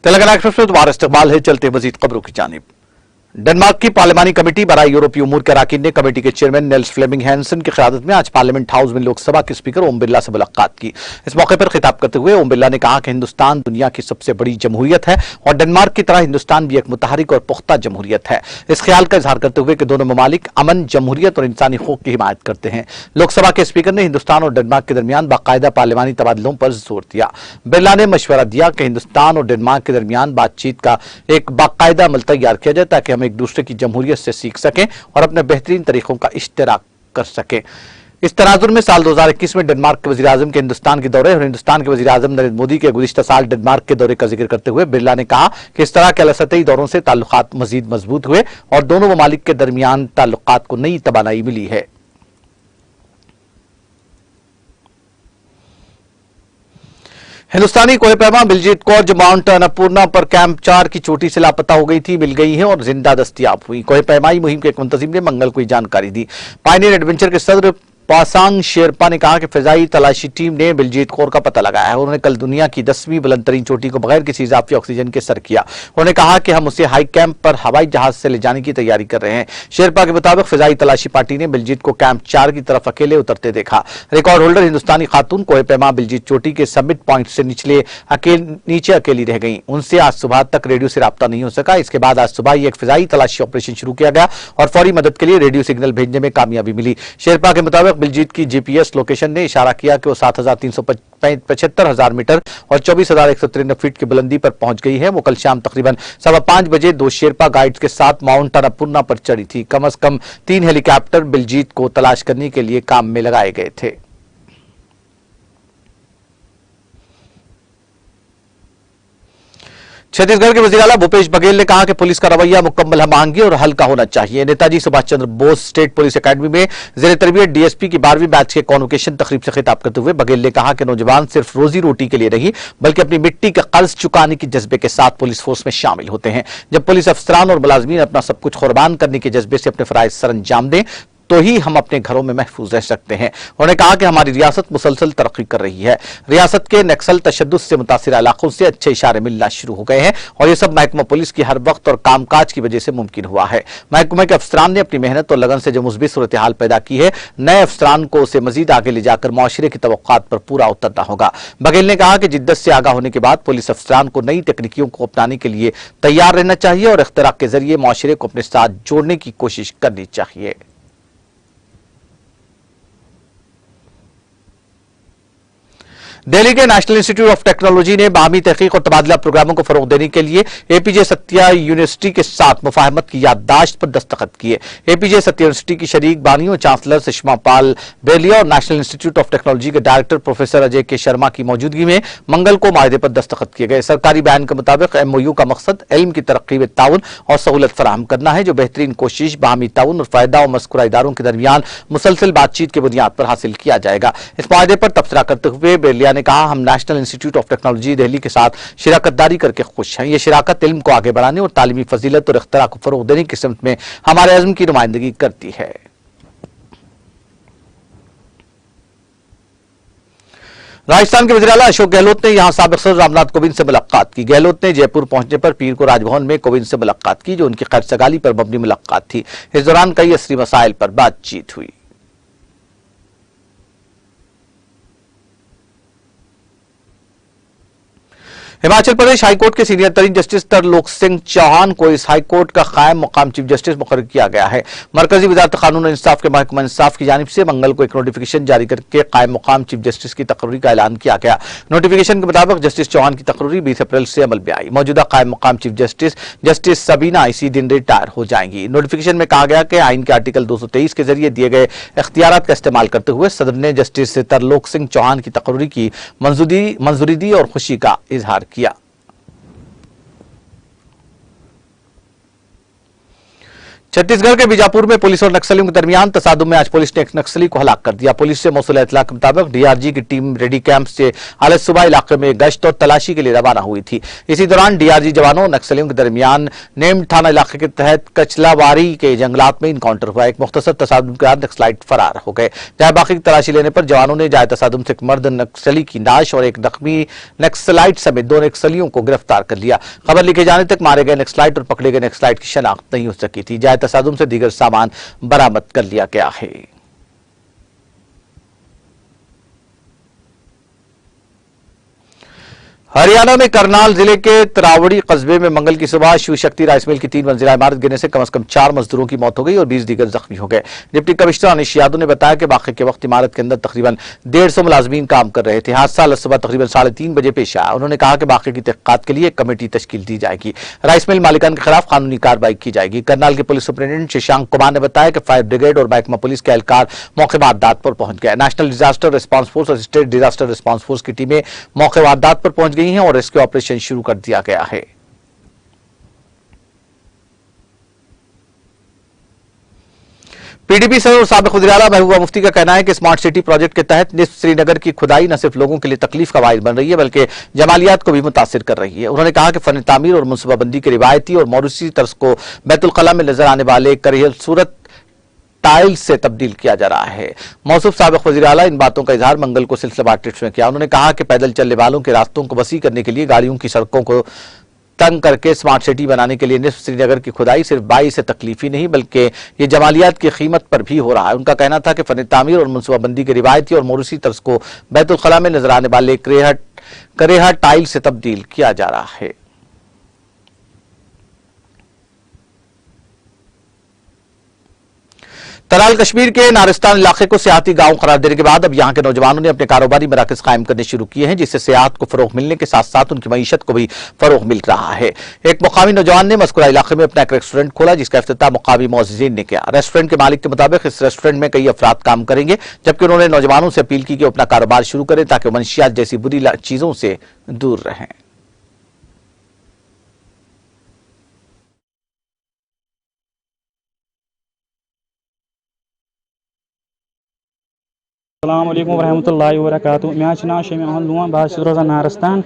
Telangana express में दोबारा इस्तकबाल है, चलते मजीद खबरों की जानिब। डेनमार्क की पार्लिमानी कमेटी बराए यूरोपीय उमूर के अराकीन ने कमेटी के चेयरमैन नेल्स फ्लेमिंग हैंसन की क़यादत में आज पार्लियामेंट हाउस में लोकसभा के स्पीकर ओम बिरला से मुलाकात की। इस मौके पर खिताब करते हुए ओम बिरला ने कहा कि हिंदुस्तान दुनिया की सबसे बड़ी जमहूरियत है और डेनमार्क की तरह हिंदुस्तान भी एक मुतहरिक और पुख्ता जमहूरियत है। इस ख्याल का इजहार करते हुए कि दोनों ममालिक अमन, जमहूरियत और इंसानी हकूक की हिमायत करते हैं। लोकसभा के स्पीकर ने हिंदुस्तान और डेनमार्क के दरमियान बाकायदा पार्लिमानी तबादलों पर जोर दिया। बिरला ने मशवरा दिया कि हिंदुस्तान और डेनमार्क के दरमियान बातचीत का एक बाकायदा अमल तैयार किया जाए ताकि हम एक दूसरे की जमहूरियत से सीख सकें और अपने बेहतरीन तरीकों का इश्तराक कर सकें। इस तनाजुर में साल 2021 में डेनमार्क के वज़ीर-ए-आज़म के हिंदुस्तान के दौरे और हिंदुस्तान के वज़ीर-ए-आज़म नरेंद्र मोदी के गुज़िश्ता साल डेनमार्क के दौरे का जिक्र करते हुए बिरला ने कहा कि इस तरह के अलसतई दौरों से ताल्लुकात मजीद मजबूत हुए और दोनों ममालिक के दरमियान ताल्लुकात को नई तवानाई मिली है। हिंदुस्तानी कोहपेमा बिलजीत कौर जो माउंट अन्नपूर्णा पर कैंप 4 की चोटी से लापता हो गई थी, मिल गई है और जिंदा दस्तयाब हुई। कोहपेमाई मुहिम के एक मुंतजिम ने मंगल को जानकारी दी। पायनियर एडवेंचर के सदर पासांग शेरपा ने कहा कि फिजाई तलाशी टीम ने बिलजीत कौर का पता लगाया है। उन्होंने कल दुनिया की 10वीं बुलंदतरीन चोटी को बगैर किसी इजाफी ऑक्सीजन के सर किया। उन्होंने कहा कि हम उसे हाई कैंप पर हवाई जहाज से ले जाने की तैयारी कर रहे हैं। शेरपा के मुताबिक फिजाई तलाशी पार्टी ने बिलजीत को कैंप 4 की तरफ अकेले उतरते देखा। रिकॉर्ड होल्डर हिंदुस्तानी खातून कोहपेमा बिलजीत चोटी के समिट पॉइंट से नीचे अकेली रह गई। उनसे आज सुबह तक रेडियो से राब्ता नहीं हो सका। इसके बाद आज सुबह ही एक फिजाई तलाशी ऑपरेशन शुरू किया गया और फौरी मदद के लिए रेडियो सिग्नल भेजने में कामयाबी मिली। शेरपा के मुताबिक बिलजीत की जीपीएस लोकेशन ने इशारा किया कि वो 7,375,000 मीटर और 24,193 फीट की बुलंदी पर पहुंच गई है। वो कल शाम तकरीबन 5:15 बजे 2 शेरपा गाइड्स के साथ माउंट अन्नपूर्णा पर चढ़ी थी। कम से कम 3 हेलीकॉप्टर बिलजीत को तलाश करने के लिए काम में लगाए गए थे। छत्तीसगढ़ के वज़ीर आला भूपेश बघेल ने कहा कि पुलिस का रवैया मुकम्मल हमआहंगी और हल्का होना चाहिए। Netaji Subhash Chandra Bose state police academy में ज़ेर तरबियत डीएसपी की 12वीं बैच के कॉन्वोकेशन तकरीब से खिताब करते हुए बघेल ने कहा कि नौजवान सिर्फ रोजी रोटी के लिए नहीं बल्कि अपनी मिट्टी का कर्ज चुकाने के जज्बे के साथ पुलिस फोर्स में शामिल होते हैं। जब पुलिस अफसरान और मुलाजमीन अपना सब कुछ कुर्बान करने के जज्बे से अपने फराइज सर अंजाम दें तो ही हम अपने घरों में महफूज रह सकते हैं। उन्होंने कहा कि हमारी रियासत मुसलसल तरक्की कर रही है। रियासत के नक्सल तशद्दुद से मुतासिर इलाकों से अच्छे इशारे मिलना शुरू हो गए हैं और यह सब महकमा पुलिस की हर वक्त और कामकाज की वजह से मुमकिन हुआ है। महकमे के अफसरान ने अपनी मेहनत और लगन से जो मुस्बित सूरत हाल पैदा की है, नए अफसरान को उसे मजीद आगे ले जाकर मुआशरे की तवक्कात पर पूरा उतरना होगा। बघेल ने कहा कि जिद्दत से आगाह होने के बाद पुलिस अफसरान को नई तकनीकियों को अपनाने के लिए तैयार रहना चाहिए और इख्तिराक के जरिए मुआशरे को अपने साथ जोड़ने की कोशिश करनी चाहिए। दिल्ली के नेशनल इंस्टीट्यूट ऑफ टेक्नोलॉजी ने बाहमी तहकीक और तबादला प्रोग्रामों को फरोग देने के लिए एपीजे सत्या यूनिवर्सिटी के साथ मुफाहमत की याददाश्त पर दस्तखत किए। एपीजे सत्या यूनिवर्सिटी की शरीक बानियों चांसलर सुषमा पाल बेलिया और नेशनल इंस्टीट्यूट ऑफ टेक्नोलॉजी के डायरेक्टर प्रोफेसर अजय के शर्मा की मौजूदगी में मंगल को माहदे पर दस्तखत किए गए। सरकारी बयान के मुताबिक एमओयू का मकसद इल्म की तरक्की में ताउन और सहूलत फराहम करना है, जो बेहतरीन कोशिश बाहमी ताउन और फायदा और मस्कुरा इदारों के दरमियान मुसलसल बातचीत की बुनियाद पर हासिल किया जाएगा। इस माहदे पर तबसरा करते हुए बेलिया ने कहा, हम national institute of technology Delhi के साथ शिराकतदारी करके खुश हैं। यह शिराकत इल्म को आगे बढ़ाने और तालीमी फजीलत और इख्तिरा को फरोग देने की सिमत में हमारे अज़्म की नुमाइंदगी करती है। राजस्थान के वज़ीर आला अशोक गहलोत ने यहां साबिक़ सदर रामनाथ कोविंद से मुलाकात की। गहलोत ने जयपुर पहुंचने पर पीर को राजभवन में कोविंद से मुलाकात की, जो उनकी खैर-सगाली पर मबनी मुलाकात थी। इस दौरान कई असली मसाइल पर बातचीत हुई। हिमाचल प्रदेश हाईकोर्ट के सीनियर तरीन जस्टिस तरलोक सिंह चौहान को इस हाईकोर्ट का कायम मुकाम चीफ जस्टिस मुकर्रर किया गया है। मरकजी वजारत कानून और इंसाफ के महकमा इंसाफ की जानिब से मंगल को एक नोटिफिकेशन जारी करके कायम मुकाम चीफ जस्टिस की तकर्री का ऐलान किया गया। नोटिफिकेशन के मुताबिक जस्टिस चौहान की तकर्री 20 अप्रैल से अमल में आई। मौजूदा कायम मुकाम चीफ जस्टिस जस्टिस सबीना इसी दिन रिटायर हो जाएंगी। नोटिफिकेशन में कहा गया कि आइन के आर्टिकल 223 के जरिए दिए गए इख्तियारात का इस्तेमाल करते हुए सदर ने जस्टिस तरलोक सिंह चौहान की तकर्री की मंजूरी दी और खुशी का इजहार किया। छत्तीसगढ़ के बीजापुर में पुलिस और नक्सलियों के दरमियान तसादुम में आज पुलिस ने एक नक्सली को हलाक कर दिया। पुलिस से मौसूल इत्तला के मुताबिक डीआरजी की टीम रेडी कैंप से आज सुबह इलाके में गश्त और तलाशी के लिए रवाना हुई थी। इसी दौरान डीआरजी जवानों और नक्सलियों के दरमियान नेम थाना इलाके के तहत कचलावारी के जंगलात में इनकाउंटर हुआ। एक मुख्तसर तसादुम के बाद नक्सलाइट फरार हो गए, जहां बाकी की तलाशी लेने पर जवानों ने जाए तसादुम से एक मर्द नक्सली की लाश और एक जख्मी नक्सलाइट समेत 2 नक्सलियों को गिरफ्तार कर लिया। खबर लिखे जाने तक मारे गए नक्सलाइट और पकड़े गए नक्सलाइट की शनाख्त नहीं हो सकी थी। जाए तसादुम से दीगर सामान बरामद कर लिया गया है। हरियाणा में करनाल जिले के तरावड़ी कस्बे में मंगल की सुबह शिव शक्ति राइस मिल की 3 मंजिला इमारत गिरने से कम से कम 4 मजदूरों की मौत हो गई और 20 दीगर जख्मी हो गए। डिप्टी कमिश्नर अनिश यादव ने बताया कि वाक़े के वक्त इमारत के अंदर तकरीबन 150 मुलाजमीन काम कर रहे थे। हादसा आज सुबह तकरीबन 3:30 बजे पेश आया। उन्होंने कहा कि वाक़े की तहक़ीक़ात के लिए एक कमेटी तश्कील दी जाएगी। राइस मिल मालिकान के खिलाफ कानूनी कार्रवाई की जाएगी। करनाल के पुलिस सुपरिटेंडेंट शशांक कुमार ने बताया कि फायर ब्रिगेड और महकमा पुलिस के एहलकार मौके वारदात पर पहुंच गए। नेशनल डिजास्टर रिस्पांस फोर्स और स्टेट डिजास्टर रिस्पांस फोर्स की टीमें मौके वारदात पर पहुंच गई हैं और रेस्क्यू ऑपरेशन शुरू कर दिया गया है। पीडीपी सदर और साबिक वज़ीर-ए-आला महबूबा मुफ्ती का कहना है कि स्मार्ट सिटी प्रोजेक्ट के तहत निस्फ श्रीनगर की खुदाई न सिर्फ लोगों के लिए तकलीफ का बाइस बन रही है बल्कि जमालियात को भी मुतासिर कर रही है। उन्होंने कहा कि फन तामीर और मनसूबाबंदी के रिवायती और मौरूसी तर्ज को बैतुल खला में नजर आने वाले करियल सूरत टाइल से तब्दील किया जा रहा है। मौसूफ साबिक वज़ीर-ए-आला इन बातों का इजहार मंगल को सिलसिलेवार ट्वीट्स में किया। उन्होंने कहा कि पैदल चलने वालों के रास्तों को वसी करने के लिए गाड़ियों की सड़कों को तंग करके स्मार्ट सिटी बनाने के लिए निस्फ श्रीनगर की खुदाई सिर्फ बाई से तकलीफी नहीं बल्कि ये जमालियात की कीमत पर भी हो रहा है। उनका कहना था कि फन तामीर और मनसूबाबंदी के रिवायती और मौरूसी तर्ज को बैतुल खला में नजर आने वाले करेहा टाइल से तब्दील किया जा रहा है। तराल कश्मीर के नारिस्तान इलाके को सियाहती गांव करार देने के बाद अब यहां के नौजवानों ने अपने कारोबारी मराकज कायम करने शुरू किए हैं, जिससे सियाहत को फरोग मिलने के साथ साथ उनकी मईशत को भी फरोग मिल रहा है। एक मुकामी नौजवान ने मस्कुरा इलाके में अपना एक रेस्टोरेंट खोला, जिसका इफ्तिताह मुकामी मुअज़्ज़िज़ीन ने किया। रेस्टोरेंट के मालिक के मुताबिक इस रेस्टोरेंट में कई अफराद काम करेंगे, जबकि उन्होंने नौजवानों से अपील की कि अपना कारोबार शुरू करें ताकि मंशियात जैसी बुरी चीजों से दूर रहें। अस्सलाम वालेकुम वरहमतुल्लाहि वबरकातुहू। मैं नाम शमी अहमद लुआन, बस रोजान नारस्तान।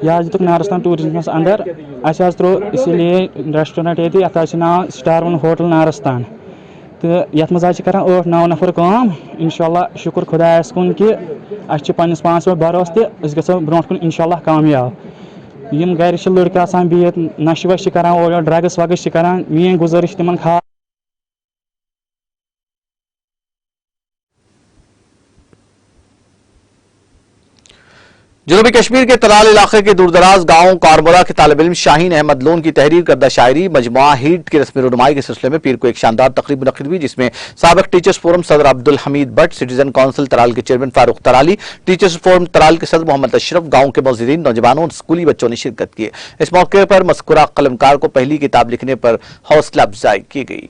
यह दुक नारस्तान टूरिज्मस अंदर अस त्रो इसीलिए रेस्टोरेंट ये अत नाम स्टार वन होटल नारस्तान। तो ये मज 8-9 नफर काम। इंशाल्लाह शुक्र खुदायस कुन कि अस पन्निस पानस पे भरोस तस गो ब्रोट कुन इंशाल्लाह कामयाब। यम घर लड़के आसान बिहत नशे वश और ड्रग्स वग्स करान। मेन गुजारिश तिमन खास जनूबी कश्मीर के तराल इलाके के दूरदराज गांव कारमोरा के तालिब इल्म शाहीन अहमद लोन की तहरीर करदा शायरी मजमुआ हीट की रस्मी रुनुमाई के सिलसिले में पीर को एक शानदार तकरीब मुनक्किद हुई, जिसमें साबिक टीचर्स फोरम सदर अब्दुल हमीद भट्ट, सिटीजन काउंसिल तराल के chairman Farooq Trali, teachers forum Tral के सदर मोहम्मद अशरफ, गांव के मौजूदीन नौजवानों और स्कूली बच्चों ने शिरकत की। इस मौके पर मस्कुरा कलमकार को पहली किताब लिखने पर हौसला अफजाई की गई।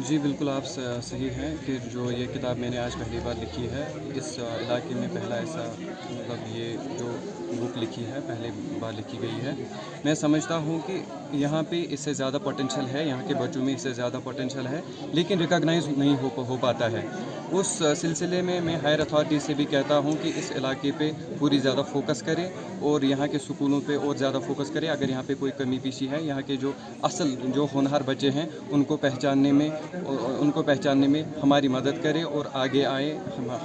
जी बिल्कुल, आप सही हैं कि जो ये किताब मैंने आज पहली बार लिखी है, इस इलाके में पहला ऐसा मतलब ये जो बुक लिखी है पहली बार लिखी गई है। मैं समझता हूँ कि यहाँ पे इससे ज़्यादा पोटेंशियल है, यहाँ के बच्चों में इससे ज़्यादा पोटेंशियल है, लेकिन रिकॉग्नाइज नहीं हो पाता है। उस सिलसिले में मैं हायर अथॉरिटी से भी कहता हूँ कि इस इलाके पे पूरी ज़्यादा फोकस करें और यहाँ के स्कूलों पे और ज़्यादा फोकस करें। अगर यहाँ पे कोई कमी पेशी है, यहाँ के जो असल जो होनहार बच्चे हैं उनको पहचानने में हमारी मदद करें और आगे आए।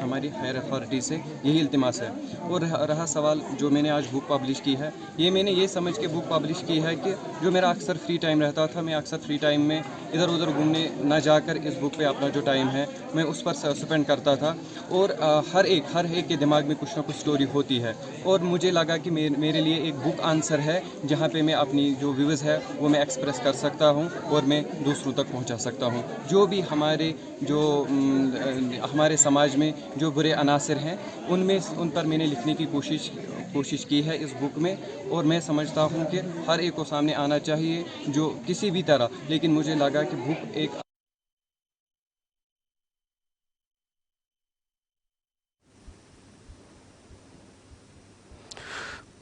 हमारी हायर अथॉरिटी से यही इल्तिमास है। और रहा सवाल जो मैंने आज बुक पब्लिश की है, ये मैंने ये समझ के बुक पब्लिश की है कि जो मेरा अक्सर फ्री टाइम रहता था, मैं अक्सर फ्री टाइम में इधर उधर घूमने ना जाकर इस बुक पे अपना जो टाइम है मैं उस पर स्पेंड करता था और हर एक के दिमाग में कुछ ना कुछ स्टोरी होती है और मुझे लगा कि मेरे लिए एक बुक आंसर है जहाँ पे मैं अपनी जो व्यूज़ है वो मैं एक्सप्रेस कर सकता हूँ और मैं दूसरों तक पहुँचा सकता हूँ। जो भी हमारे समाज में जो बुरे अनासर हैं उन पर मैंने लिखने की कोशिश की है इस बुक में और मैं समझता हूँ कि हर एक को सामने आना चाहिए जो किसी भी तरह, लेकिन मुझे लगा कि बुक एक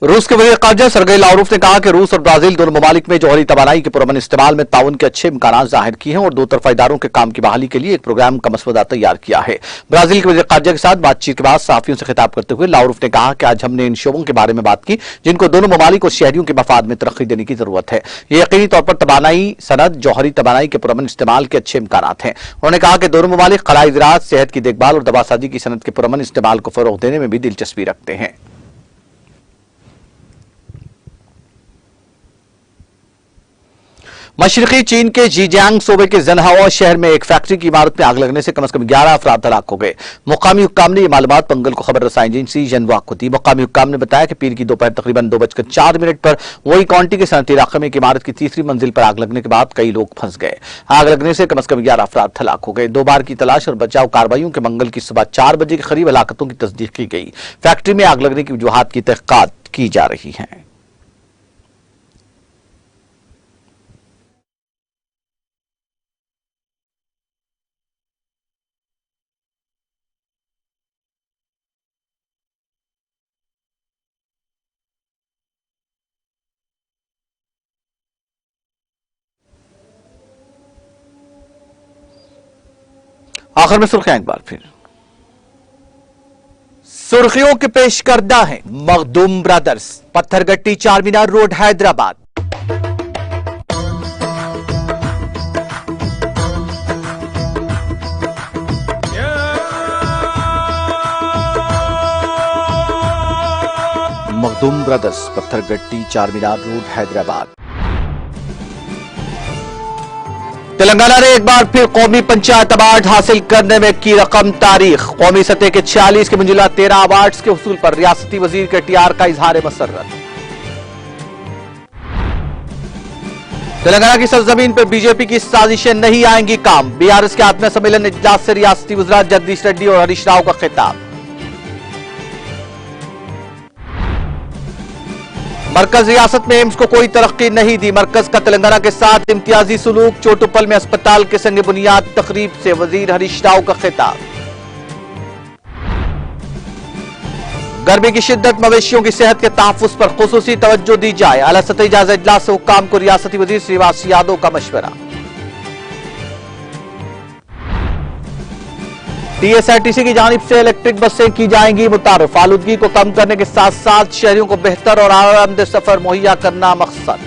रूस के वज़ीर ख़ारजा सरगेई लावरोव ने कहा कि रूस और ब्राजील दोनों ममालिक में जौहरी तवानाई के पुरअमन इस्तेमाल में ताउन के अच्छे इम्कानात जाहिर किए हैं और दो तरफा इदारों के काम की बहाली के लिए एक प्रोग्राम का मसवदा तैयार किया है। ब्राजील के वज़ीर ख़ारजा के साथ बातचीत के बाद सहाफ़ियों से खिताब करते हुए लावरोव ने कहा कि आज हमने इन शोबों के बारे में बात की जिनको दोनों ममालिक और शहरियों के मफाद में तरक्की देने की जरूरत है। यह यकीनी तौर पर तवानाई सनद जौहरी तवानाई के पुरअमन इस्तेमाल के अच्छे इम्कानात हैं। उन्होंने कहा कि दोनों ममालिक खलाई ज़राअत, सेहत की देखभाल और दवासाजी की सनद के पुरअमन इस्तेमाल को फ़रोग़ देने में भी दिलचस्पी रखते हैं। मशरकी चीन के जीजियांग सूबे के ज़नहावा शहर में एक फैक्ट्री की इमारत में आग लगने से कम 11 अफराद हलाक हो गए। मुकामी हुक्काम ने यह मालूमात मंगल को खबर रसाई एजेंसी जनवा को दी। मुकामी हुक्काम ने बताया कि पीर की दोपहर तकरीबन 2:04 पर वही काउंटी के सनती इलाके में एक इमारत की तीसरी मंजिल पर आग लगने के बाद कई लोग फंस गए। आग लगने से कम 11 अफराद हलाक हो गए। 2 बार की तलाश और बचाव कार्रवाइयों के मंगल की सुबह 4 बजे के करीब हलाकतों की तस्दीक की गई। फैक्ट्री में आग लगने की वजूहात की तहकीकात की जा रही है। आखिर में सुर्खियां एक बार फिर। सुर्खियों के पेश करदा है Makhdoom brothers, Pathergatti Charminar road Hyderabad. Makhdoom brothers, Pathergatti Charminar road Hyderabad. Telangana ने एक बार फिर कौमी पंचायत अवार्ड हासिल करने में की रकम तारीख। कौमी सतह के 46 के मंजिला 13 अवार्ड्स के हुसूल पर रियासती वजीर के टीआर का इजहार मसर्रत। तेलंगाना की सरजमीन पर बीजेपी की साजिशें नहीं आएंगी काम। बीआरएस के आत्मा सम्मेलन इजलास से रियासती वज़रा जगदीश रेड्डी और हरीश राव का खिताब। मरकज रियासत में एम्स को कोई तरक्की नहीं दी। मरकज का तेलंगाना के साथ इम्तियाजी सुलूक। चोटुपल में अस्पताल के संग बुनियाद तकरीब से वजीर हरीश राव का खिताब। गर्मी की शिद्दत, मवेशियों की सेहत के तहफ्फुज़ पर खुसूसी तवज्जो दी जाए। आला सतही जायजा इजलास से हुक्काम को रियासती वजीर श्रीवास यादव का मशवरा। टीएसआरटीसी की जानिब से इलेक्ट्रिक बसें की जाएंगी मुतारिफ। आलूदगी को कम करने के साथ साथ शहरियों को बेहतर और आरामदेह सफर मुहैया करना मकसद।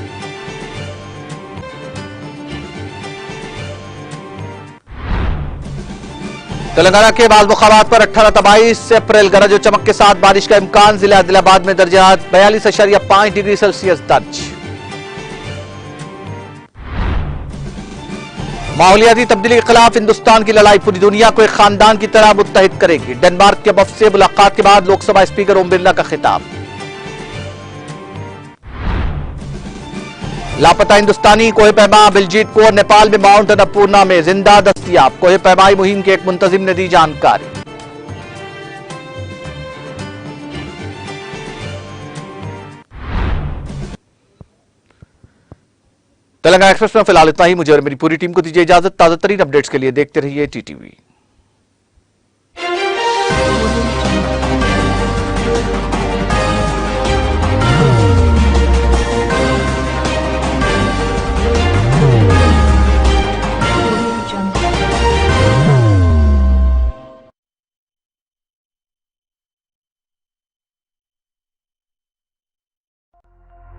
तेलंगाना के बाज़ मुकामात पर 18 से 22 अप्रैल गरज और चमक के साथ बारिश का इम्कान। जिला आदिलाबाद में दर्जात 42.5 डिग्री सेल्सियस दर्ज। माहौलियाती तब्दीली के खिलाफ हिंदुस्तान की लड़ाई पूरी दुनिया को एक खानदान की तरह मुत्तहिद करेगी। डेनमार्क के वफ़द से मुलाकात के बाद लोकसभा स्पीकर ओम बिरला का खिताब। लापता हिंदुस्तानी कोहे पैमा बिलजीत कौर नेपाल में माउंट अन्नपूर्णा में जिंदा दस्तियाब। कोहे पैमाई मुहिम के एक मुंतजिम ने दी जानकारी। तेलंगाना एक्सप्रेस में फिलहाल इतना ही। मुझे और मेरी पूरी टीम को दीजिए इजाजत। ताजा तरीन अपडेट्स के लिए देखते रहिए टीटीवी।